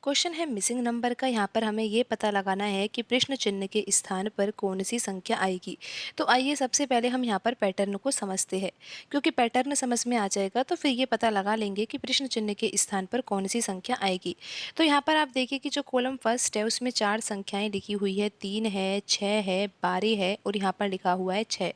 Question है missing number का। यहाँ पर हमें ये पता लगाना है कि प्रश्न चिन्ह के स्थान पर कौन सी संख्या आएगी। तो आइए सबसे पहले हम यहाँ पर पैटर्न को समझते हैं। क्योंकि पैटर्न समझ में आ जाएगा तो फिर ये पता लगा लेंगे कि प्रश्न चिन्ह के स्थान पर कौन सी संख्या आएगी। तो यहाँ पर आप देखिए कि जो कॉलम फर्स्ट है उसमें 4 संख्याएं लिखी हुई है, 3 है, 6 है, 12 है और यहाँ पर लिखा हुआ है 6।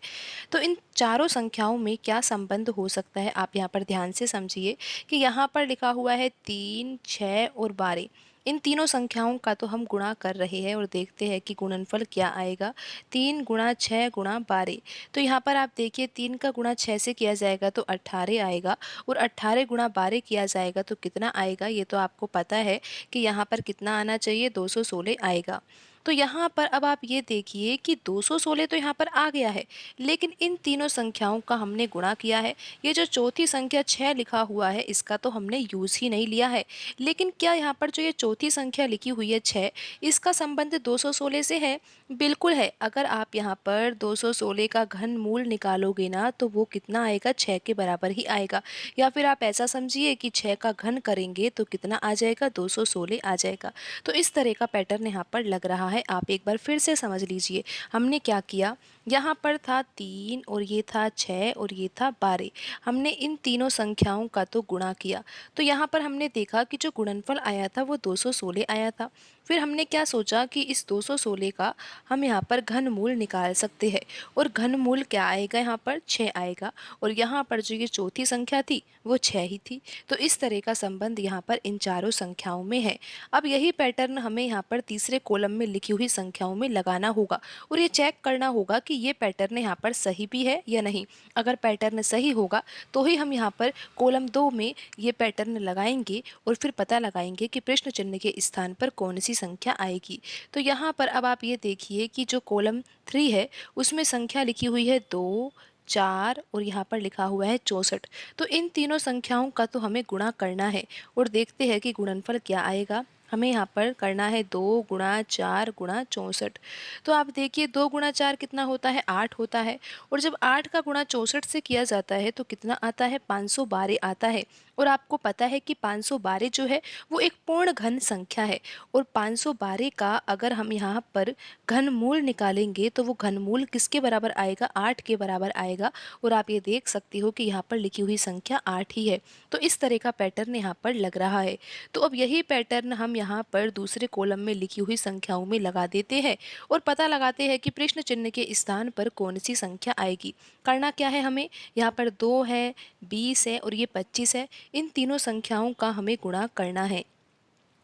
तो इन चारों संख्याओं में क्या संबंध हो सकता है, आप यहाँ पर ध्यान से समझिए कि यहाँ पर लिखा हुआ है 3, 6 और 12। इन तीनों संख्याओं का तो हम गुणा कर रहे हैं और देखते हैं कि गुणनफल क्या आएगा। 3 गुणा 6 गुणा 12। तो यहाँ पर आप देखिए 3 का गुणा 6 से किया जाएगा तो 18 आएगा और 18 गुणा 12 किया जाएगा तो कितना आएगा, ये तो आपको पता है कि यहाँ पर कितना आना चाहिए, 216 आएगा। तो यहाँ पर अब आप ये देखिए कि 216 तो यहाँ पर आ गया है, लेकिन इन तीनों संख्याओं का हमने गुणा किया है। ये जो चौथी संख्या 6 लिखा हुआ है इसका तो हमने यूज़ ही नहीं लिया है। लेकिन क्या यहाँ पर जो ये चौथी संख्या लिखी हुई है 6, इसका संबंध 216 से है? बिल्कुल है। अगर आप यहाँ पर 216 का घनमूल निकालोगे ना तो वो कितना आएगा, 6 के बराबर ही आएगा। या फिर आप ऐसा समझिए कि 6 का घन करेंगे तो कितना आ जाएगा, 216 आ जाएगा। तो इस तरह का पैटर्न यहाँ पर लग रहा है। आप एक बार फिर से समझ लीजिए हमने क्या किया। यहाँ पर था 3 और ये था 6 और ये था 12। हमने इन तीनों संख्याओं का तो गुणा किया। तो यहाँ पर हमने देखा कि जो गुणनफल आया था वो 216 आया था। फिर हमने क्या सोचा कि इस 216 का हम यहाँ पर घनमूल निकाल सकते हैं और घनमूल क्या आएगा, यहाँ पर 6 आएगा और यहाँ पर जो ये चौथी संख्या थी वो 6 ही थी। तो इस तरह का संबंध यहाँ पर इन चारों संख्याओं में है। अब यही पैटर्न हमें यहाँ पर तीसरे कॉलम में लिखी हुई संख्याओं में लगाना होगा और ये चेक करना होगा कि ये पैटर्न यहाँ पर सही भी है या नहीं। अगर पैटर्न सही होगा तो ही हम यहाँ पर कॉलम 2 में ये पैटर्न लगाएंगे और फिर पता लगाएंगे कि प्रश्न चिन्ह के स्थान पर कौन सी संख्या आएगी। तो यहाँ पर अब आप ये देखिए कि जो कॉलम 3 है उसमें संख्या लिखी हुई है 2, 4 और यहाँ पर लिखा हुआ है 64। तो इन तीनों संख्याओं का तो हमें गुणा करना है और देखते हैं कि गुणनफल क्या आएगा। हमें यहाँ पर करना है 2 गुणा 4 गुणा 64। तो आप देखिए 2 गुणा 4 कितना होता है, 8 होता है और जब 8 का गुणा 64 से किया जाता है तो कितना आता है, 512 आता है। और आपको पता है कि 512 जो है वो एक पूर्ण घन संख्या है और 512 का अगर हम यहाँ पर घनमूल निकालेंगे तो वो घनमूल किसके बराबर आएगा, 8 के बराबर आएगा। और आप ये देख सकते हो कि यहाँ पर लिखी हुई संख्या 8 ही है। तो इस तरह का पैटर्न यहाँ पर लग रहा है। तो अब यही पैटर्न हम यहाँ पर दूसरे कॉलम में लिखी हुई संख्याओं में लगा देते हैं और पता लगाते हैं कि प्रश्न चिन्ह के स्थान पर कौन सी संख्या आएगी। करना क्या है हमें, यहाँ पर 2 है, 20 है और ये 25 है। इन तीनों संख्याओं का हमें गुणा करना है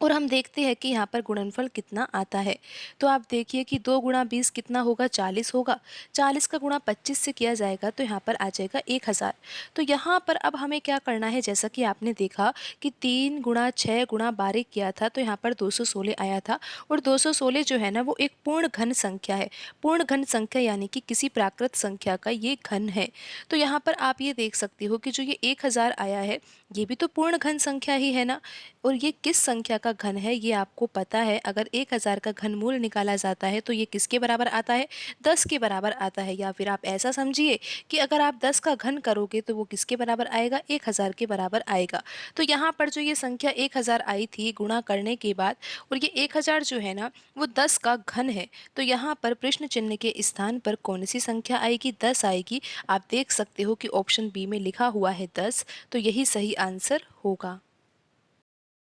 और हम देखते हैं कि यहाँ पर गुणनफल कितना आता है। तो आप देखिए कि 2 गुणा 20 कितना होगा, 40 होगा। 40 का गुणा 25 से किया जाएगा तो यहाँ पर आ जाएगा 1000। तो यहाँ पर अब हमें क्या करना है, जैसा कि आपने देखा कि 3 गुणा 6 गुणा 12 किया था तो यहाँ पर 216 आया था और 216 जो है ना वो एक पूर्ण घन संख्या है। पूर्ण घन संख्या यानी कि किसी प्राकृत संख्या का ये घन है। तो यहाँ पर आप ये देख सकते हो कि जो ये 1000 आया है ये भी तो पूर्ण घन संख्या ही है ना। और ये किस संख्या का घन है ये आपको पता है। अगर 1000 का घनमूल निकाला जाता है तो ये किसके बराबर आता है, 10 के बराबर आता है। या फिर आप ऐसा समझिए कि अगर आप 10 का घन करोगे तो वो किसके बराबर आएगा, 1000 के बराबर आएगा। तो यहाँ पर जो ये संख्या 1000 आई थी गुणा करने के बाद और ये 1000 जो है ना वो 10 का घन है। तो यहाँ पर प्रश्न चिन्ह के स्थान पर कौन सी संख्या आएगी, 10 आएगी। आप देख सकते हो कि ऑप्शन बी में लिखा हुआ है 10, तो यही सही आंसर होगा।